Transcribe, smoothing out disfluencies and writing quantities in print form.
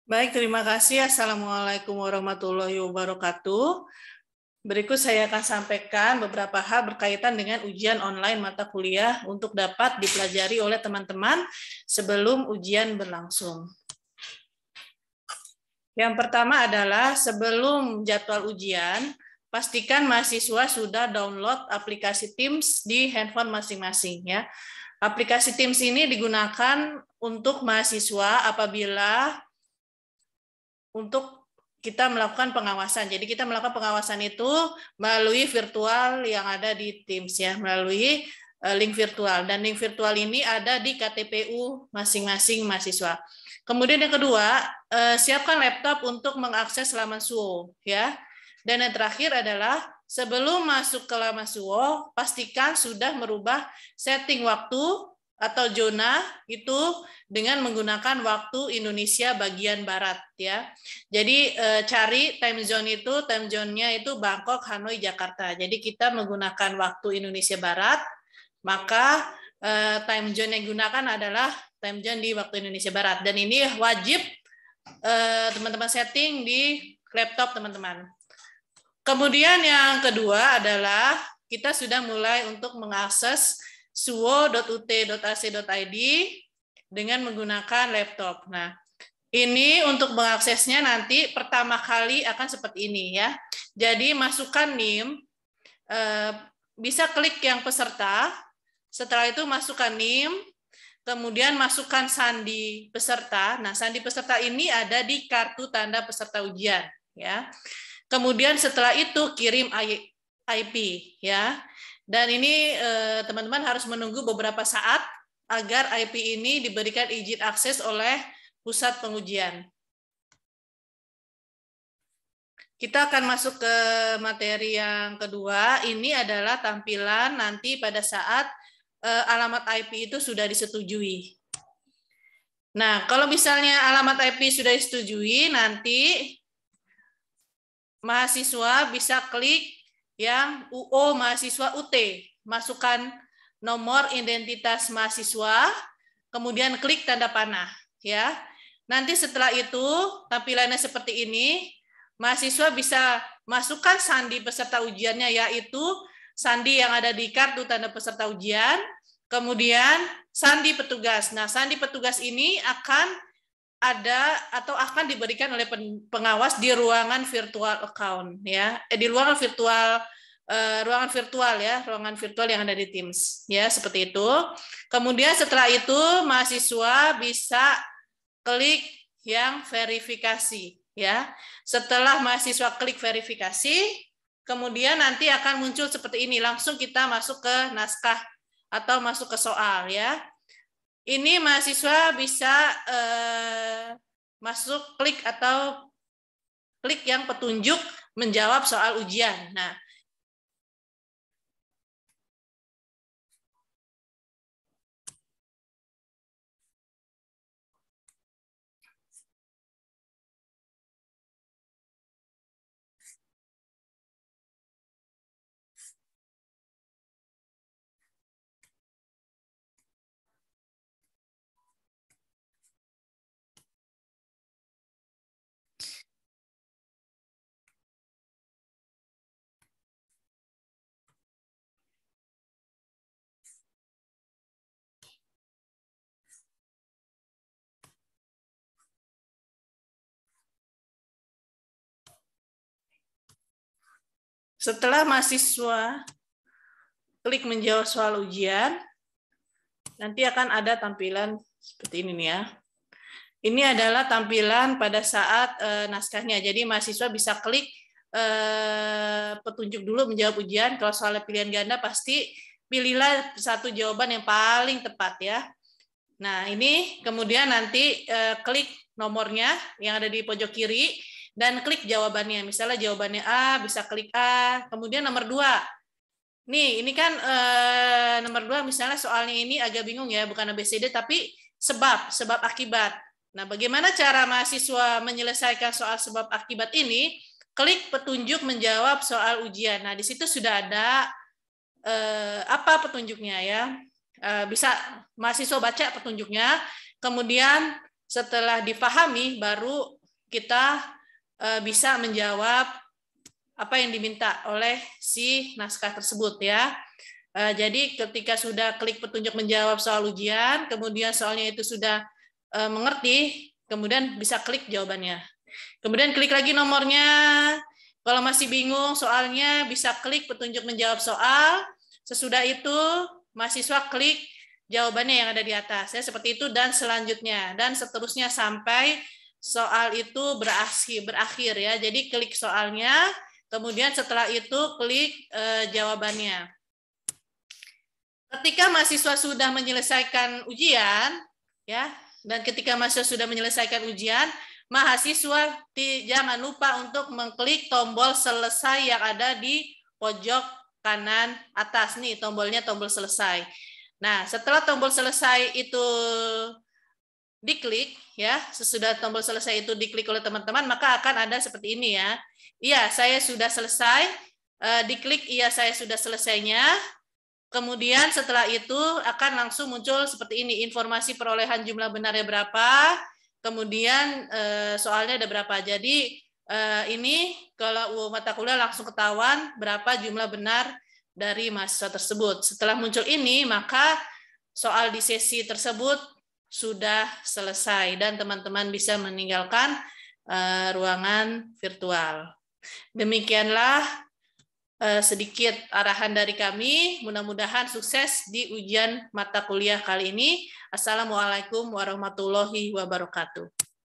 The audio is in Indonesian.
Baik, terima kasih. Assalamualaikum warahmatullahi wabarakatuh. Berikut saya akan sampaikan beberapa hal berkaitan dengan ujian online mata kuliah untuk dapat dipelajari oleh teman-teman sebelum ujian berlangsung. Yang pertama adalah sebelum jadwal ujian, pastikan mahasiswa sudah download aplikasi Teams di handphone masing-masing ya. Aplikasi Teams ini digunakan untuk mahasiswa apabila untuk kita melakukan pengawasan. Jadi kita melakukan pengawasan itu melalui virtual yang ada di Teams ya, melalui link virtual. Dan link virtual ini ada di KTPU masing-masing mahasiswa. Kemudian yang kedua, siapkan laptop untuk mengakses laman Suwo ya. Dan yang terakhir adalah sebelum masuk ke laman Suwo, pastikan sudah merubah setting waktu atau zona itu dengan menggunakan waktu Indonesia bagian barat ya. Jadi cari time zone itu, time zone-nya itu Bangkok, Hanoi, Jakarta. Jadi kita menggunakan waktu Indonesia barat, maka time zone yang digunakan adalah time zone di waktu Indonesia barat. Dan ini wajib teman-teman setting di laptop teman-teman. Kemudian yang kedua adalah kita sudah mulai untuk mengakses suwo.ut.ac.id dengan menggunakan laptop. Nah, ini untuk mengaksesnya nanti pertama kali akan seperti ini ya. Jadi masukkan NIM, bisa klik yang peserta, setelah itu masukkan NIM, kemudian masukkan sandi peserta. Nah, sandi peserta ini ada di kartu tanda peserta ujian ya. Kemudian setelah itu kirim IP ya. Dan ini teman-teman harus menunggu beberapa saat agar IP ini diberikan izin akses oleh pusat pengujian. Kita akan masuk ke materi yang kedua. Ini adalah tampilan nanti pada saat alamat IP itu sudah disetujui. Nah, kalau misalnya alamat IP sudah disetujui, nanti mahasiswa bisa klik yang UO mahasiswa UT, masukkan nomor identitas mahasiswa, kemudian klik tanda panah ya. Nanti setelah itu tampilannya seperti ini, mahasiswa bisa masukkan sandi peserta ujiannya, yaitu sandi yang ada di kartu tanda peserta ujian, kemudian sandi petugas. Nah, sandi petugas ini akan ada atau akan diberikan oleh pengawas di ruangan virtual account ya, di ruangan virtual ruangan virtual yang ada di Teams ya, seperti itu. Kemudian setelah itu mahasiswa bisa klik yang verifikasi ya. Setelah mahasiswa klik verifikasi, kemudian nanti akan muncul seperti ini, langsung kita masuk ke naskah atau masuk ke soal ya. Ini mahasiswa bisa masuk klik atau klik yang petunjuk menjawab soal ujian. Nah, setelah mahasiswa klik menjawab soal ujian, nanti akan ada tampilan seperti ini nih ya. Ini adalah tampilan pada saat naskahnya. Jadi mahasiswa bisa klik petunjuk dulu menjawab ujian. Kalau soal pilihan ganda pasti pilihlah satu jawaban yang paling tepat ya. Nah, ini kemudian nanti klik nomornya yang ada di pojok kiri dan klik jawabannya. Misalnya jawabannya A, bisa klik A. Kemudian nomor 2. Nih, ini kan nomor 2 misalnya soalnya ini agak bingung ya, bukan ABCD tapi sebab akibat. Nah, bagaimana cara mahasiswa menyelesaikan soal sebab akibat ini? Klik petunjuk menjawab soal ujian. Nah, di situ sudah ada apa petunjuknya ya. Bisa mahasiswa baca petunjuknya, kemudian setelah dipahami baru kita bisa menjawab apa yang diminta oleh si naskah tersebut ya. Jadi ketika sudah klik petunjuk menjawab soal ujian, kemudian soalnya itu sudah mengerti, kemudian bisa klik jawabannya. Kemudian klik lagi nomornya. Kalau masih bingung soalnya bisa klik petunjuk menjawab soal. Sesudah itu mahasiswa klik jawabannya yang ada di atas ya, seperti itu dan selanjutnya dan seterusnya sampai soal itu berakhir ya. Jadi klik soalnya, kemudian setelah itu klik jawabannya. Ketika mahasiswa sudah menyelesaikan ujian ya, dan ketika mahasiswa sudah menyelesaikan ujian, mahasiswa jangan lupa untuk mengklik tombol selesai yang ada di pojok kanan atas nih, tombolnya tombol selesai. Nah, setelah tombol selesai itu diklik ya, sesudah tombol selesai itu diklik oleh teman-teman, maka akan ada seperti ini ya. Iya, saya sudah selesai. Diklik iya saya sudah selesainya. Kemudian setelah itu akan langsung muncul seperti ini, informasi perolehan jumlah benarnya berapa, kemudian soalnya ada berapa. Jadi ini kalau mata kuliah langsung ketahuan berapa jumlah benar dari mahasiswa tersebut. Setelah muncul ini, maka soal di sesi tersebut sudah selesai dan teman-teman bisa meninggalkan ruangan virtual. Demikianlah sedikit arahan dari kami. Mudah-mudahan sukses di ujian mata kuliah kali ini. Assalamualaikum warahmatullahi wabarakatuh.